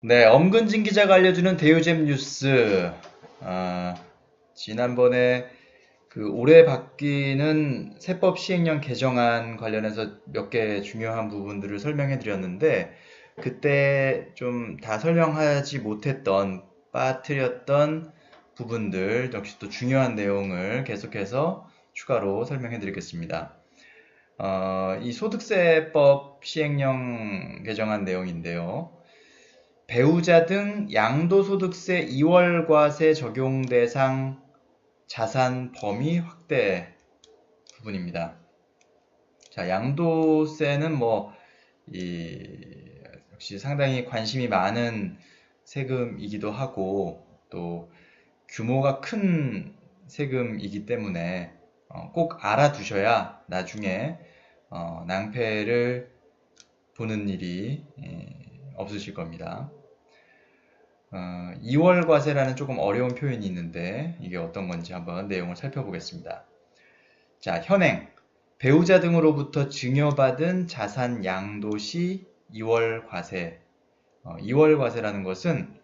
네, 엄근진 기자가 알려주는 대유잼 뉴스. 아, 지난번에 그 올해 바뀌는 세법 시행령 개정안 관련해서 몇 개 중요한 부분들을 설명해 드렸는데, 그때 좀 다 설명하지 못했던, 빠뜨렸던 부분들, 역시 또 중요한 내용을 계속해서 추가로 설명해 드리겠습니다. 이 소득세법 시행령 개정안 내용인데요. 배우자 등 양도소득세 2월 과세 적용 대상 자산 범위 확대 부분입니다. 자, 양도세는 역시 상당히 관심이 많은 세금이기도 하고, 또 규모가 큰 세금이기 때문에 꼭 알아두셔야 나중에 낭패를 보는 일이 없으실 겁니다. 2월 과세라는 조금 어려운 표현이 있는데 이게 어떤 건지 한번 내용을 살펴보겠습니다. 자, 현행 배우자 등으로부터 증여받은 자산 양도 시 2월 과세. 2월 과세라는 것은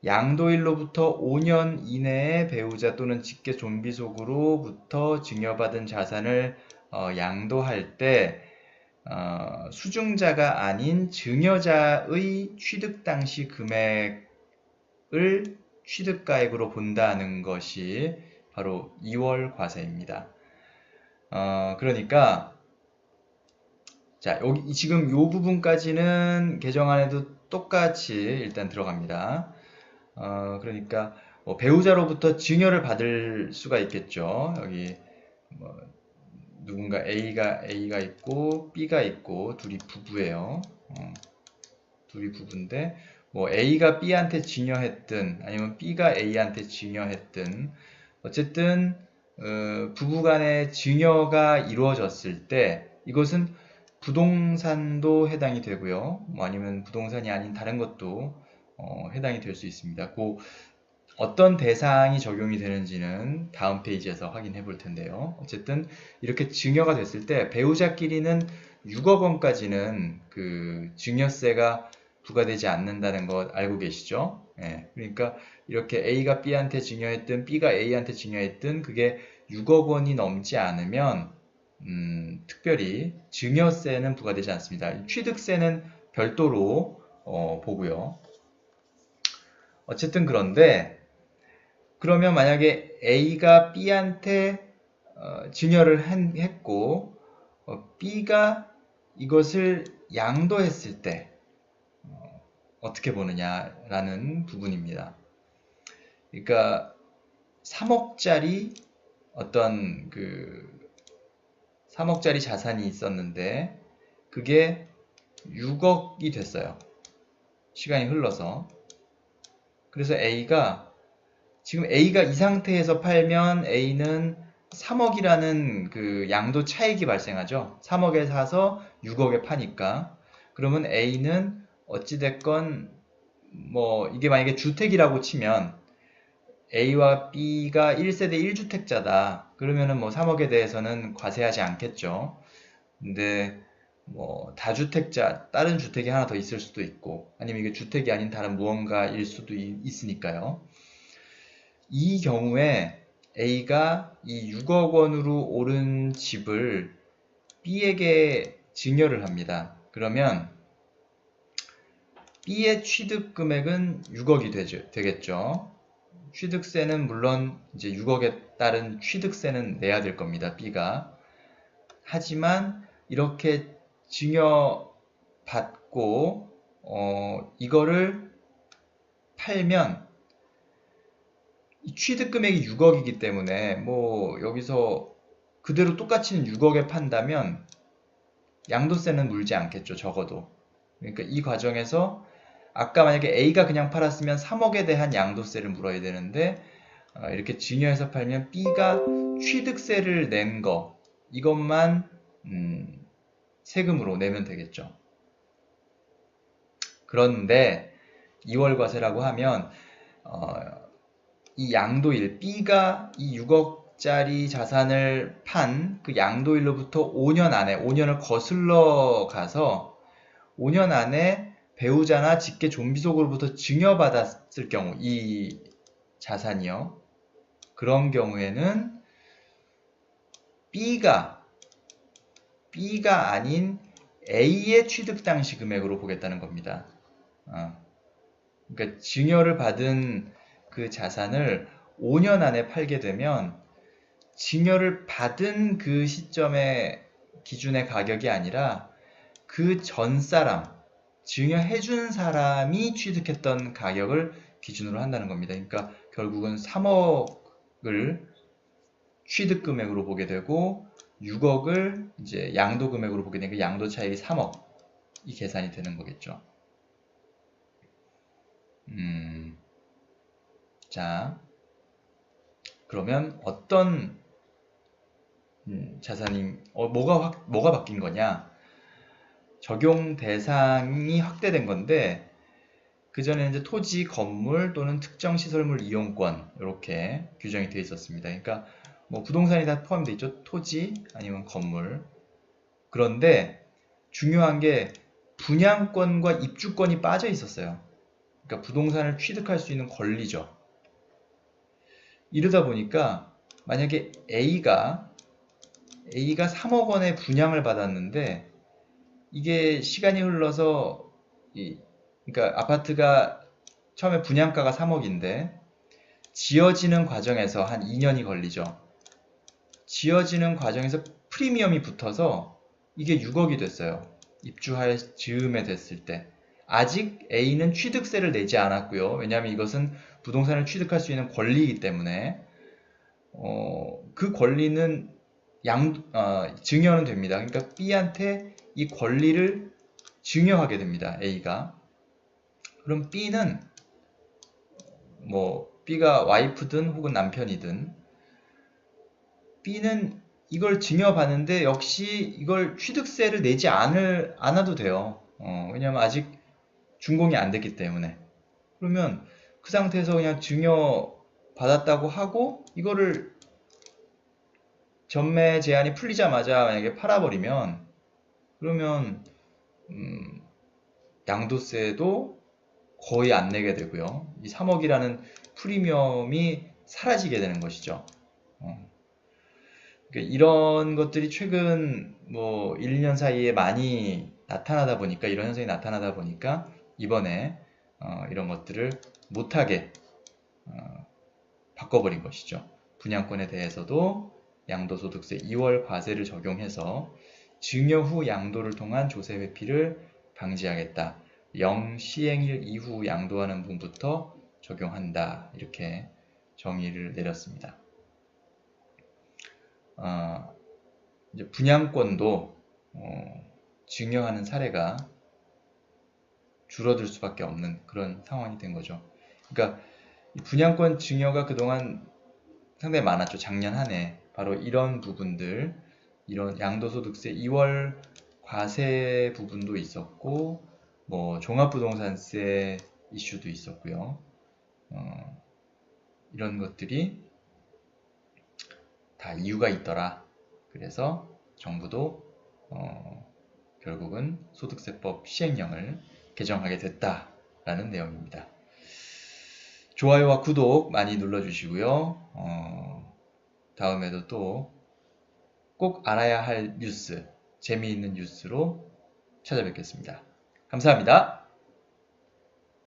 양도일로부터 5년 이내에 배우자 또는 직계 존비속으로부터 증여받은 자산을 양도할 때 수중자가 아닌 증여자의 취득 당시 금액을 취득가액으로 본다는 것이 바로 2월 과세입니다. 그러니까 자, 여기 지금 이 부분까지는 개정안에도 똑같이 일단 들어갑니다. 그러니까 배우자로부터 증여를 받을 수가 있겠죠. 여기 뭐 누군가 A가 있고 B가 있고 둘이 부부예요. 둘이 부부인데 뭐 A가 B한테 증여했든 아니면 B가 A한테 증여했든 어쨌든 부부간의 증여가 이루어졌을 때 이것은 부동산도 해당이 되고요. 뭐 아니면 부동산이 아닌 다른 것도 해당이 될 수 있습니다. 그 어떤 대상이 적용이 되는지는 다음 페이지에서 확인해 볼 텐데요. 어쨌든 이렇게 증여가 됐을 때 배우자끼리는 6억 원까지는 그 증여세가 부과되지 않는다는 것 알고 계시죠? 예, 그러니까 이렇게 A가 B한테 증여했든 B가 A한테 증여했든 그게 6억 원이 넘지 않으면 특별히 증여세는 부과되지 않습니다. 취득세는 별도로 보고요. 어쨌든 그런데 그러면 만약에 A가 B한테 증여를 했고 B가 이것을 양도했을 때 어떻게 보느냐라는 부분입니다. 그러니까 3억짜리 어떤 3억짜리 자산이 있었는데 그게 6억이 됐어요. 시간이 흘러서. 그래서 지금 A가 이 상태에서 팔면 A는 3억이라는 그 양도 차익이 발생하죠. 3억에 사서 6억에 파니까. 그러면 A는 어찌됐건 이게 만약에 주택이라고 치면 A와 B가 1세대 1주택자다. 그러면은 3억에 대해서는 과세하지 않겠죠. 근데 다주택자, 다른 주택이 하나 더 있을 수도 있고 아니면 이게 주택이 아닌 다른 무언가일 수도 있으니까요. 이 경우에 A가 이 6억 원으로 오른 집을 B에게 증여를 합니다. 그러면 B의 취득 금액은 6억이 되겠죠. 취득세는 물론 이제 6억에 따른 취득세는 내야 될 겁니다. B가. 하지만 이렇게 증여받고 이거를 팔면 취득 금액이 6억이기 때문에 여기서 그대로 똑같이는 6억에 판다면 양도세는 물지 않겠죠. 적어도. 그러니까 이 과정에서 아까 만약에 A가 그냥 팔았으면 3억에 대한 양도세를 물어야 되는데 이렇게 증여해서 팔면 B가 취득세를 낸 거 이것만 세금으로 내면 되겠죠. 그런데 2월 과세라고 하면 이 양도일 B가 이 6억짜리 자산을 판 그 양도일로부터 5년 안에 5년을 거슬러 가서 5년 안에 배우자나 직계 좀비 속으로부터 증여받았을 경우 이 자산이요. 그런 경우에는 B가 아닌 A의 취득 당시 금액으로 보겠다는 겁니다. 그러니까 증여를 받은 그 자산을 5년 안에 팔게 되면 증여를 받은 그 시점의 기준의 가격이 아니라 그 전 사람, 증여해준 사람이 취득했던 가격을 기준으로 한다는 겁니다. 그러니까 결국은 3억을 취득 금액으로 보게 되고 6억을 이제 양도 금액으로 보게 되니까 양도 차익이 3억 이 계산이 되는 거겠죠. 자, 그러면 어떤 자산이 뭐가 바뀐 거냐? 적용 대상이 확대된 건데 그 전에는 이제 토지, 건물 또는 특정 시설물 이용권 이렇게 규정이 되어 있었습니다. 그러니까 뭐 부동산이 다 포함되어 있죠. 토지 아니면 건물. 그런데 중요한 게 분양권과 입주권이 빠져 있었어요. 그러니까 부동산을 취득할 수 있는 권리죠. 이러다 보니까 만약에 A가 3억 원의 분양을 받았는데 이게 시간이 흘러서 그러니까 아파트가 처음에 분양가가 3억인데 지어지는 과정에서 한 2년이 걸리죠. 지어지는 과정에서 프리미엄이 붙어서 이게 6억이 됐어요. 입주할 즈음에 됐을 때. 아직 A는 취득세를 내지 않았고요. 왜냐하면 이것은 부동산을 취득할 수 있는 권리이기 때문에 그 권리는 증여는 됩니다. 그러니까 B한테 이 권리를 증여하게 됩니다. A가. 그럼 B는 뭐 B가 와이프든 혹은 남편이든 B는 이걸 증여받는데 역시 이걸 취득세를 내지 않아도 돼요. 왜냐면 아직 준공이 안 됐기 때문에. 그러면 그 상태에서 그냥 증여받았다고 하고 이거를 전매 제한이 풀리자마자 만약에 팔아버리면 그러면 양도세도 거의 안 내게 되고요. 이 3억이라는 프리미엄이 사라지게 되는 것이죠. 그러니까 이런 것들이 최근 뭐 1, 2년 사이에 많이 나타나다 보니까 이런 현상이 나타나다 보니까 이번에 이런 것들을 못하게 바꿔버린 것이죠. 분양권에 대해서도 양도소득세 2월 과세를 적용해서 증여 후 양도를 통한 조세 회피를 방지하겠다. 시행일 이후 양도하는 분부터 적용한다. 이렇게 정의를 내렸습니다. 이제 분양권도 증여하는 사례가 줄어들 수밖에 없는 그런 상황이 된 거죠. 그러니까 분양권 증여가 그동안 상당히 많았죠. 작년 한 해. 바로 이런 부분들, 이런 양도소득세 2월 과세 부분도 있었고, 뭐 종합부동산세 이슈도 있었고요. 이런 것들이 다 이유가 있더라. 그래서 정부도 결국은 소득세법 시행령을 개정하게 됐다라는 내용입니다. 좋아요와 구독 많이 눌러주시고요. 다음에도 또 꼭 알아야 할 뉴스, 재미있는 뉴스로 찾아뵙겠습니다. 감사합니다.